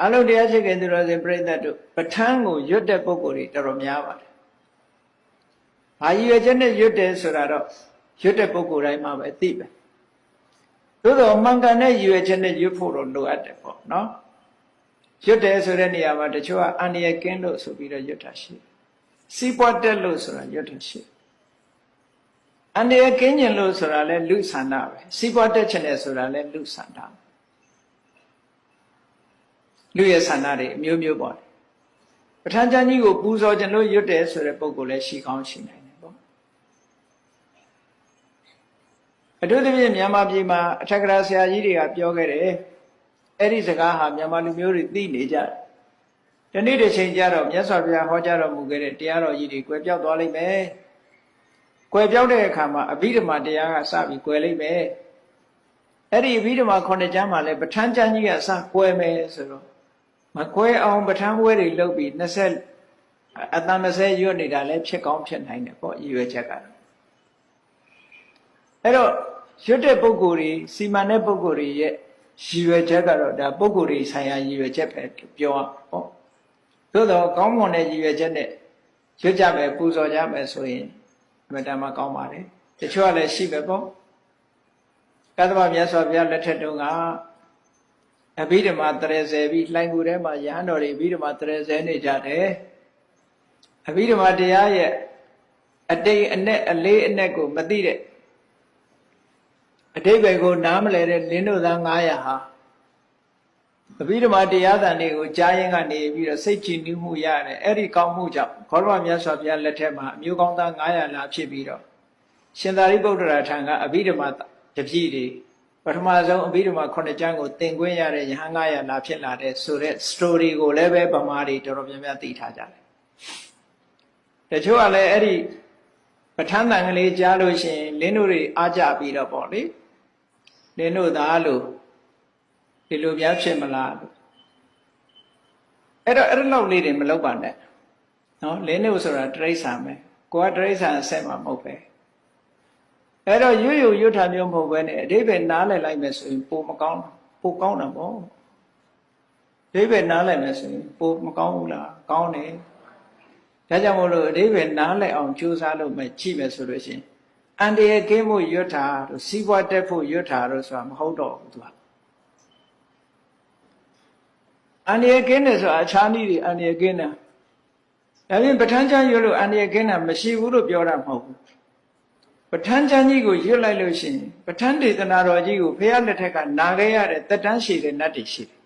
အလုံးတရားရှိခင်သူတော်စင်ပြိဿတ်တို့ပဋ္ဌာန်းကိုရွတ်တဲ့ပုဂ္ဂိုလ်တွေတော်တော်များပါတယ်။ဘာရည်ရွယ်ချက်နဲ့ရွတ်တယ်ဆိုတာတော့ရွတ်တဲ့ပုဂ္ဂိုလ်တိုင်းမှာပဲသိပဲ။သို့တော့မှန်ကန်တဲ့ရည်ရွယ်ချက်နဲ့ရွတ်ဖို့တော့လိုအပ်တယ်ပေါ့နော်။ရွတ်တယ်ဆိုတဲ့နေရာမှာတချို့ကအန္တရာယ်ကင်းလို့ဆိုပြီးတော့ရွတ်တာရှိတယ်။စီးပွားတက်လို့ဆိုတာရွတ်တာရှိတယ်။အန္တရာယ်ကင်းကျင်လို့ဆိုတာလည်းလူဆန္ဒပဲ။စီးပွားတက်ချင်တယ်ဆိုတာလည်းလူဆန္ဒပဲ။လူရဲ့ဆန္ဒတွေအမျိုးမျိုးပေါ့ပဋ္ဌာန်းကျမ်းကြီးကိုပူဇော်ခြင်းလို့ရွတ်တယ်ဆိုတဲ့ပုဂ္ဂိုလ်လည်းရှိကောင်းရှိနိုင်တယ်ပေါ့အထူးသဖြင့်မြန်မာပြည်မှာအထက်ကရာဆရာကြီးတွေကပြောခဲ့တယ်အဲ့ဒီစကားဟာမြန်မာလူမျိုးတွေသိနေကြတယ်ဒီနေ့တစ်ချိန်ကျတော့မြတ်စွာဘုရားဟောကြားတော်မူခဲ့တဲ့တရားတော်ကြီးတွေကွယ်ပြောက်သွားလိမ့်မယ်ကွယ်ပြောက်တဲ့အခါမှာအဘိဓမ္မာတရားကစပြီးကွယ်လိမ့်မယ်အဲ့ဒီအဘိဓမ္မာ9ကျမ်းမှာလည်းပဋ္ဌာန်းကျမ်းကြီးကစကွယ်မယ်ဆိုတော့မကွဲအောင်ပဋ္ဌာန်းပွဲတွေလုပ်ပြီးအတန်20ရွတ်နေတာလည်းဖြစ်ကောင်းဖြစ်နိုင်တယ်ပေါ့ရည်ရွယ်ချက်ကတော့အဲ့တော့ရွတ်တဲ့ပုဂ္ဂိုလ်တွေစီမံတဲ့ပုဂ္ဂိုလ်တွေရဲ့ရည်ရွယ်ချက်ကတော့ဒါပုဂ္ဂိုလ်တွေဆိုင်ရာရည်ရွယ်ချက်ပဲပြောရပေါ့သို့တော့ကောင်းမွန်တဲ့ရည်ရွယ်ချက်နဲ့ရွတ်ကြမယ်ပူဇော်ကြမယ်ဆိုရင်အမှန်တမ်းကောင်းပါတယ်တချို့ကလည်းရှိပဲပေါ့ကသဗ္ဗမြတ်စွာဘုရားလက်ထက်တုန်းကအဘိဓမ္မာ30ပြီးလှိုင်ကူထဲမှာရဟန်းတော်တွေအဘိဓမ္မာ30နေကြတယ်အဘိဓမ္မာတရားရဲ့အတိတ်အနဲ့အလေးအနက်ကိုမသိတဲ့အတိတ်ပဲကိုနားမလဲတဲ့လင်းတို့သား900ဟာအဘိဓမ္မာတရားသံတွေကိုကြားရင်ကနေပြီးတော့စိတ်ကြည်နူးမှုရတယ်အဲ့ဒီကောင်းမှုကြောင့်ခေါရမမြတ်စွာဘုရားလက်ထက်မှာအမျိုးကောင်းသား900လာဖြစ်ပြီးတော့ရှင်သာရိပုတ္တရာထံကအဘိဓမ္မာတပည့်တွေပထမဆုံးအဘိဓမ္မာ9ကျမ်းကိုသင်ခွင့်ရတဲ့ယဟန်900လာဖြစ်လာတဲ့ဆိုတဲ့ story ကိုလည်းပဲဗမာတွေတော်တော်များများသိထားကြတယ်တချို့ကလည်းအဲ့ဒီပဋ္ဌာန်းတန်ကလေးကြားလို့ရှိရင်လင်းတို့တွေအားကြပြီးတော့ပေါ့လေလင်းတို့သားလို့ဒီလိုများဖြစ်မလားလို့အဲ့တော့အဲ့လောက်လေးတွေမလုပ်ပါနဲ့နော်လင်းတို့ဆိုတာတိရစ္ဆာန်ပဲကိုကတိရစ္ဆာန်အဆက်မှာမဟုတ်ပဲအဲ့တော့ရွတ်ထာမျိုးမဟုတ်ပဲနဲ့အဓိပ္ပာယ်နားလည်လိုက်မယ်ဆိုရင်ပိုကောင်းတာပေါ့အဓိပ္ပာယ်နားလည်မယ်ဆိုရင်ပိုမကောင်းဘူးလားကောင်းတယ်ဒါကြောင့်မို့လို့အဓိပ္ပာယ်နားလည်အောင်ကြိုးစားလို့မှကြည့်မယ်ဆိုလို့ရှိရင်အန္တရာယ်ကင်းမှုရွတ်ထာတို့စီးပွားတက်ဖို့ရွတ်ထာတို့ဆိုတာမဟုတ်တော့ဘူးသူကအန္တရာယ်ကင်းတယ်ဆိုတာအခြားနည်းတွေအန္တရာယ်ကင်းတာဒါပြင်ပဋ္ဌာန်းကျမ်းရွတ်လို့အန္တရာယ်ကင်းတာမရှိဘူးလို့ပြောတာမဟုတ်ဘူးပဋ္ဌာန်းကျမ်းကြီးကိုရွတ်လိုက်လို့ရှိရင်ပဋ္ဌာန်းဒေသနာတော်ကြီးကိုဘုရားလက်ထက်ကနာခဲ့ရတဲ့တက်တန်းရှိတဲ့နတ်တွေရှိတယ်